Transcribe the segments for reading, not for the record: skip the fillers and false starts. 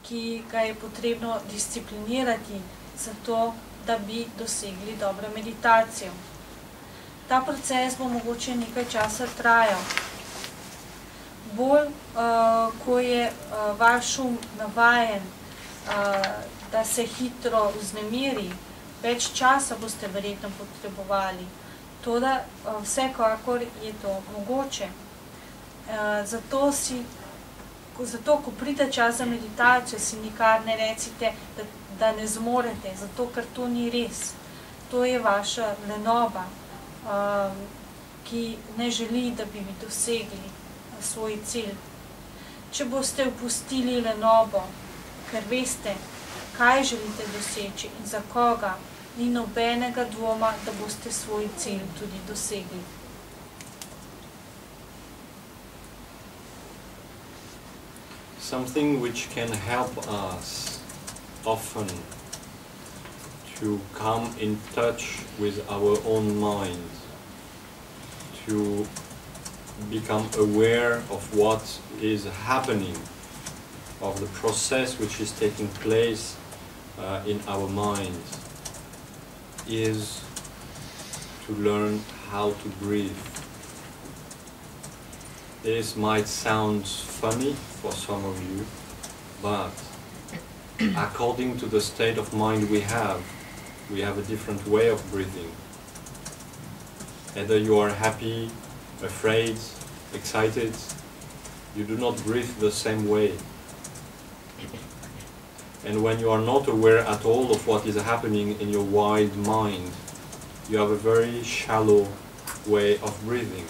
ki ga je potrebno disciplinirati, zato da bi dosegli dobro meditacijo. Ta proces bo mogoče nekaj časa trajal. Bolj, ko je vaš um navajen, da se hitro vznemiri, več časa boste verjetno potrebovali. Toda vsekakor je to mogoče. Zato, ko pride čas za meditacijo, si nikar ne recite, da ne zmorete, zato ker to ni res. To je vaša lenoba, ki ne želi, da bi dosegli svoj cilj. Če boste opustili lenobo, ker veste, kaj želite doseči in za koga, ni nobenega dvoma, da boste svoj cilj tudi dosegli. Something which can help us often to come in touch with our own mind, to become aware of what is happening, of the process which is taking place in our mind, is to learn how to breathe. This might sound funny for some of you, but according to the state of mind we have a different way of breathing. Either you are happy, afraid, excited, you do not breathe the same way. And when you are not aware at all of what is happening in your wide mind, you have a very shallow way of breathing.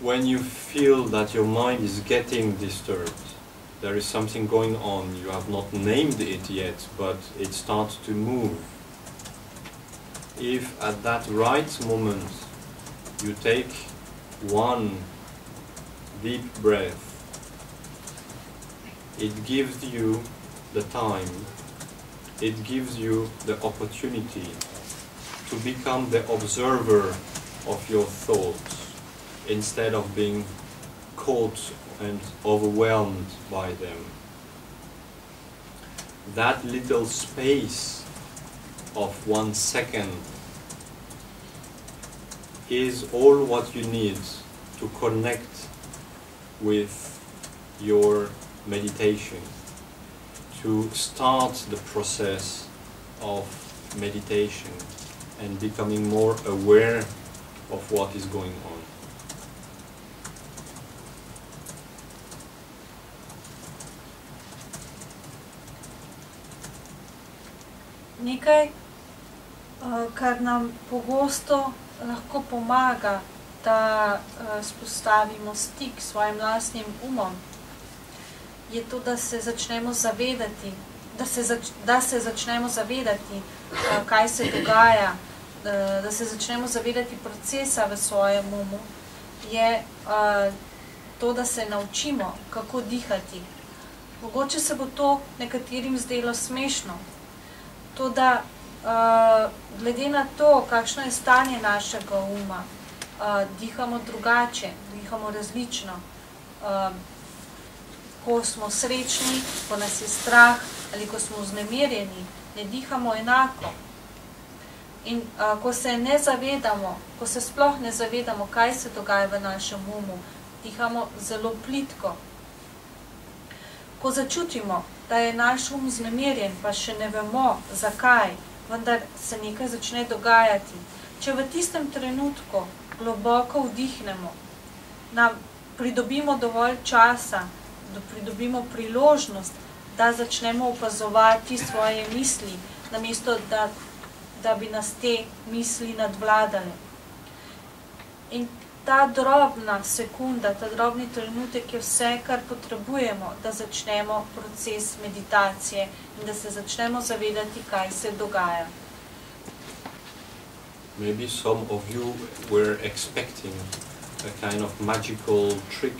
When you feel that your mind is getting disturbed, there is something going on, you have not named it yet, but it starts to move. If at that right moment you take one deep breath, it gives you the time, it gives you the opportunity to become the observer of your thoughts, instead of being caught and overwhelmed by them. That little space of 1 second is all what you need to connect with your meditation, to start the process of meditation and becoming more aware of what is going on. Nekaj, kar nam pogosto lahko pomaga, da spostavimo stik s svojim lastnim umom, je to, da se začnemo zavedati, kaj se dogaja, da se začnemo zavedati procesa v svojem umu, je to, da se naučimo, kako dihati. Mogoče se bo to nekaterim zdelo smešno, to, da glede na to, kakšno je stanje našega uma, dihamo drugače, dihamo različno. Ko smo srečni, ko nas je strah ali ko smo vznemirjeni, ne dihamo enako. In ko se ne zavedamo, ko se sploh ne zavedamo, kaj se dogaja v našem umu, dihamo zelo plitko. Ko začutimo, da je naš um vznemirjen, pa še ne vemo, zakaj, vendar se nekaj začne dogajati. Če v tistem trenutku globoko vdihnemo, nam pridobimo dovolj časa, da pridobimo priložnost, da začnemo opazovati svoje misli, namesto da bi nas te misli nadvladale. In ta drobna sekunda, ta drobni trenutek je vse, kar potrebujemo, da začnemo proces meditacije in da se začnemo zavedati, kaj se dogaja. Maybe some of you were expecting a kind of magical trick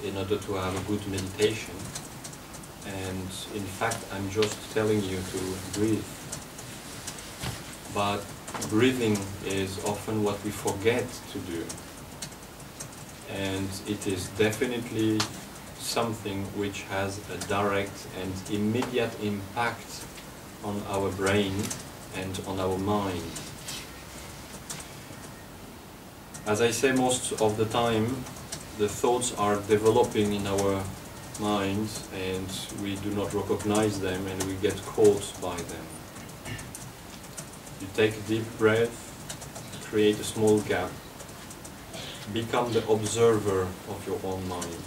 in order to have a good meditation, and in fact I'm just telling you to breathe. But breathing is often what we forget to do. And it is definitely something which has a direct and immediate impact on our brain and on our mind. As I say, most of the time the thoughts are developing in our minds and we do not recognize them and we get caught by them. You take a deep breath, create a small gap, become the observer of your own mind.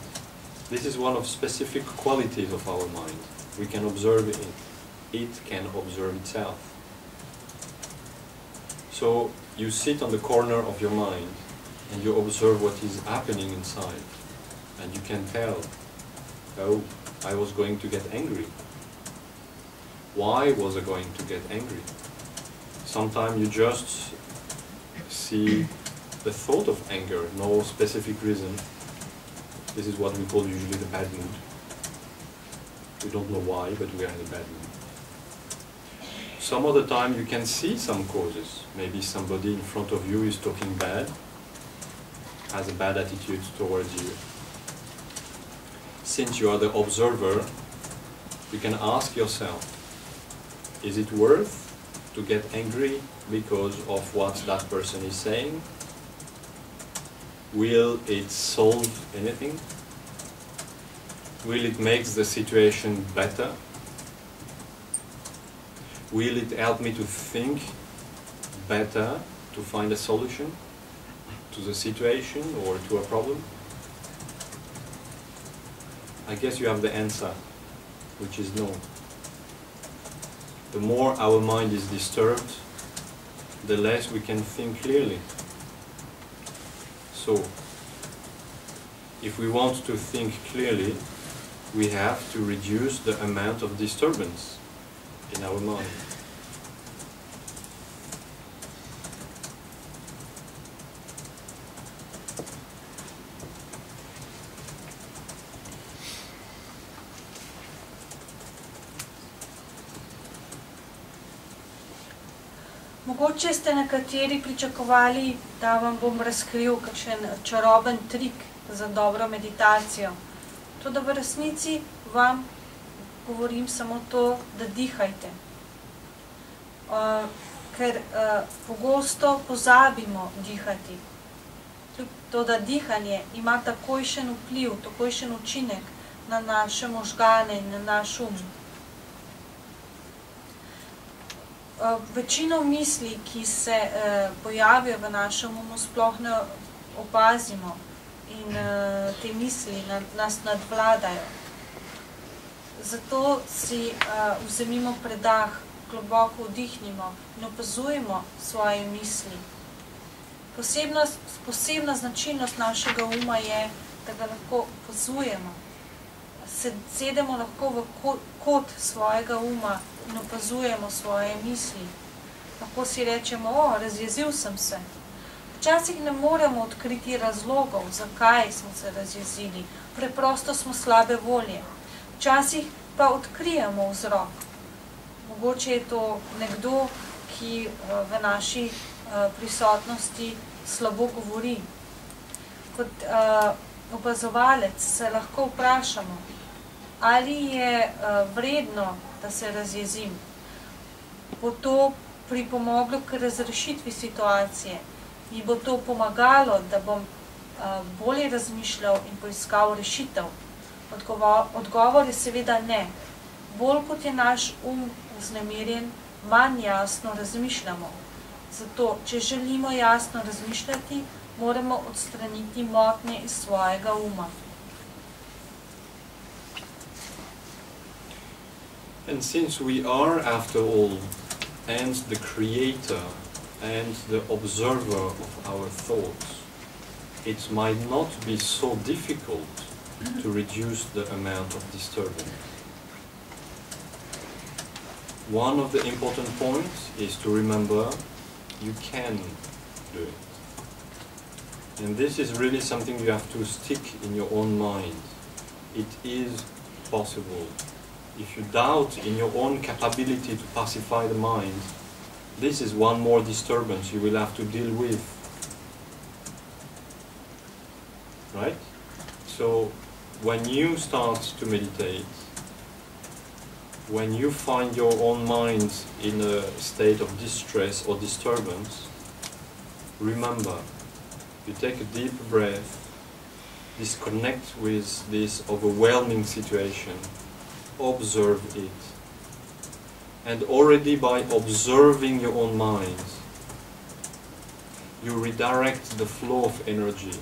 This is one of specific qualities of our mind. We can observe it. It can observe itself. So you sit on the corner of your mind and you observe what is happening inside. And you can tell, oh, I was going to get angry. Why was I going to get angry? Sometimes you just see the thought of anger, no specific reason. This is what we call usually the bad mood. We don't know why, but we are in a bad mood. Some other time you can see some causes. Maybe somebody in front of you is talking bad, has a bad attitude towards you. Since you are the observer, you can ask yourself, is it worth to get angry because of what that person is saying? Will it solve anything? Will it make the situation better? Will it help me to think better, to find a solution to the situation or to a problem? I guess you have the answer, which is no. The more our mind is disturbed, the less we can think clearly. So, if we want to think clearly, we have to reduce the amount of disturbance in our mind. Mogoče ste nekateri pričakovali, da vam bom razkril kakšen čaroben trik za dobro meditacijo. Toda v resnici vam govorim samo to, da dihajte. Ker pogosto pozabimo dihati. Toda dihanje ima takojšen vpliv, takojšen učinek na naše možgane in na naš um. Večino misli, ki se pojavijo v našem umu, sploh ne opazimo in te misli nas nadvladajo. Zato si vzemimo predah, globoko vdihnimo in opazujemo svoje misli. Posebna značilnost našega uma je, da ga lahko opazujemo. Sedemo lahko v kot svojega uma in opazujemo svoje misli. Lahko si rečemo, razjezil sem se. Včasih ne moremo odkriti razlogov, zakaj smo se razjezili. Preprosto smo slabe volje. Včasih pa odkrijemo vzrok. Mogoče je to nekdo, ki v naši prisotnosti slabo govori. Kot opazovalec se lahko vprašamo, ali je vredno, da se razjezim. Bo to pripomoglo k razrešitvi situacije? Mi bo to pomagalo, da bom bolje razmišljal in poiskal rešitev? Odgovor je seveda ne. Bolj kot je naš vznemirjen, manj jasno razmišljamo. Zato, če želimo jasno razmišljati, moramo odstraniti motnje iz svojega uma. And since we are, after all, and the creator and the observer of our thoughts, it might not be so difficult to reduce the amount of disturbance. One of the important points is to remember you can do it. And this is really something you have to stick in your own mind. It is possible. If you doubt in your own capability to pacify the mind, this is one more disturbance you will have to deal with. Right? So when you start to meditate, when you find your own mind in a state of distress or disturbance, remember, you take a deep breath, disconnect with this overwhelming situation, observe it. And already by observing your own mind, you redirect the flow of energy